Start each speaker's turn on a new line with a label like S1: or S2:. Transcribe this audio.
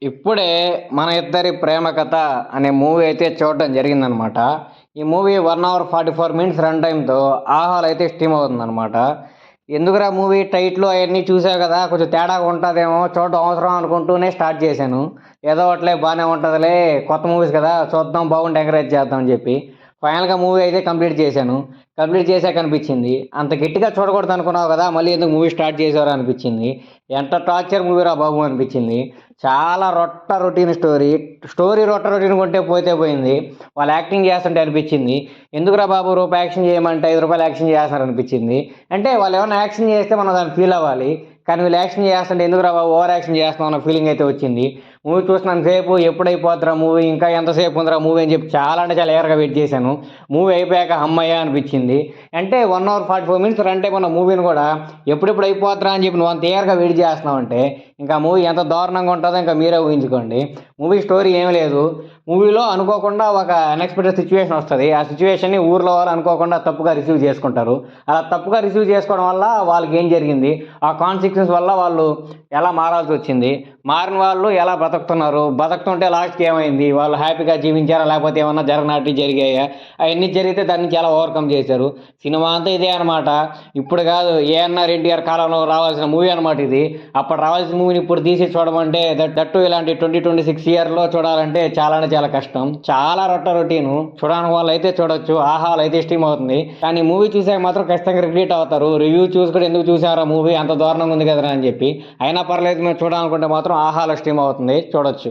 S1: ఇప్పుడే 'మన ఇద్దరి ప్రేమ కథ' అనే మూవీ అయితే చూడడం జరిగిందనమాట. ఈ మూవీ 1 అవర్ 44 మినిట్స్ రన్ టైమ్‌తో ఆహాలో అయితే స్ట్రీమ్ అవుతుందనమాట. ఎందుకురా మూవీ టైటిల్ అయన్నీ చూసా కదా! కొంచెం తేడాగా ఉంటదేమో చూడడం అవసరం అనుకుంటూనే స్టార్ట్ చేశాను. ఏదో ఒకటిలే బానే ఉంటదిలే కొత్త మూవీస్ కదా! చూద్దాం బాగుంటే ఎంకరేజ్ చేద్దాం అని చెప్పి. ఫైనల్‌గా మూవీ అయితే కంప్లీట్ చేశాను. కంప్లీట్ చేశాక అనిపించింది. అంత గట్టిగా చూడకూడదనుకున్నావు కదా! మళ్ళీ ఎందుకు మూవీ స్టార్ట్ చేశావురా అనిపించింది. ఎంత టార్చర్ మూవీరా బాబు అనిపించింది. చాలా రొటీన్ స్టోరీ. స్టోరీ రొటీన్‌గా ఉంటే పోతే పోయింది. వాళ్ళు యాక్టింగ్ చేస్తుంటే అనిపించింది. ఎందుకురా బాబు రూపాయి యాక్షన్ చేయమంటే రూ. 5 యాక్షన్ చేస్తున్నారనిపించింది. అంటే వాళ్ళేమన్నా యాక్షన్ చేస్తే మనం దాన్ని ఫీల్ అవ్వాలి. కానీ వీళ్ళు యాక్షన్ చేస్తుంటే ఎందుకురా బాబు ఓవర్ యాక్షన్ చేస్తున్నావు అన్న ఫీలింగ్ అయితే వచ్చింది. మూవీ చూసినంత సేపు ఎప్పుడైపోద్దిరా మూవీ ఇంకా ఎంతసేపు ఉందిరా మూవీ అని చెప్పి చాలా అంటే చాలా ఎగరగా వెయిట్ చేశాను. మూవీ అయిపోయాక హమ్మయ్య అనిపించింది. అంటే 1 అవర్ 44 మినిట్స్ రన్ టైమ్ ఉన్న మూవీని కూడా ఎప్పుడెప్పుడు అయిపోద్దిరా అని చెప్పి నువ్వు అంత ఎగరగా వెయిట్ చేస్తున్నావంటే ఇంకా మూవీ ఎంత దారుణంగా ఉంటుందో ఇంకా మీరే ఊహించుకోండి. మూవీ స్టోరీ ఏమీ లేదు. మూవీలో అనుకోకుండా ఒక అన్‌ఎక్స్‌పెక్టెడ్ సిట్యుయేషన్ వస్తది. ఆ సిట్యుయేషన్‌ని ఊర్లో వాళ్ళు అనుకోకుండా తప్పుగా రిసీవ్ చేసుకుంటారు. అలా తప్పుగా రిసీవ్ చేసుకోవడం వల్ల వాళ్ళకేం జరిగింది? ఆ కాన్సిక్వెన్స్ వల్ల వాళ్ళు ఎలా మారాల్సొచ్చింది? మారిన వాళ్ళు ఎలా బ్రతుకుతున్నారు? బతుకుతుంటే లాస్ట్‌కి ఏమైంది? వాళ్ళు హ్యాపీగా జీవించారా? లేకపోతే ఏమన్నా జరగనాటివి జరిగాయా? అయన్నీ జరిగితే దాన్ని నుంచి ఎలా ఓవర్‌కమ్ చేశారు? సినిమా అంతా ఇదే అనమాట. ఇప్పుడు కాదు ఏఎన్నార్, ఎన్టీఆర్ కాలంలో రావాల్సిన మూవీ అనమాట ఇది. అప్పుడు రావాల్సిన మూవీని ఇప్పుడు తీసి చూడమంటే దట్టు ఇలాంటి 2026 ఇయర్‌లో చూడాలంటే చాలా అంటే చాలా కష్టం. చాలా రొటీను. చూడని వాళ్ళైతే చూడొచ్చు. ఆహాలో అయితే స్ట్రీమ్ అవుతుంది. కానీ మూవీ చూసాక మాత్రం ఖచ్చితంగా రిగ్రెట్ అవుతారు. రివ్యూ చూసి కూడా ఎందుకు చూసావురా మూవీ అంత దారుణంగా ఉంది కదరా అని చెప్పి. అయినా పర్లేదు మేము చూడాలనుకుంటే మాత్రం ఆహాలో స్ట్రీమ్ అవుతుంది. చూడొచ్చు.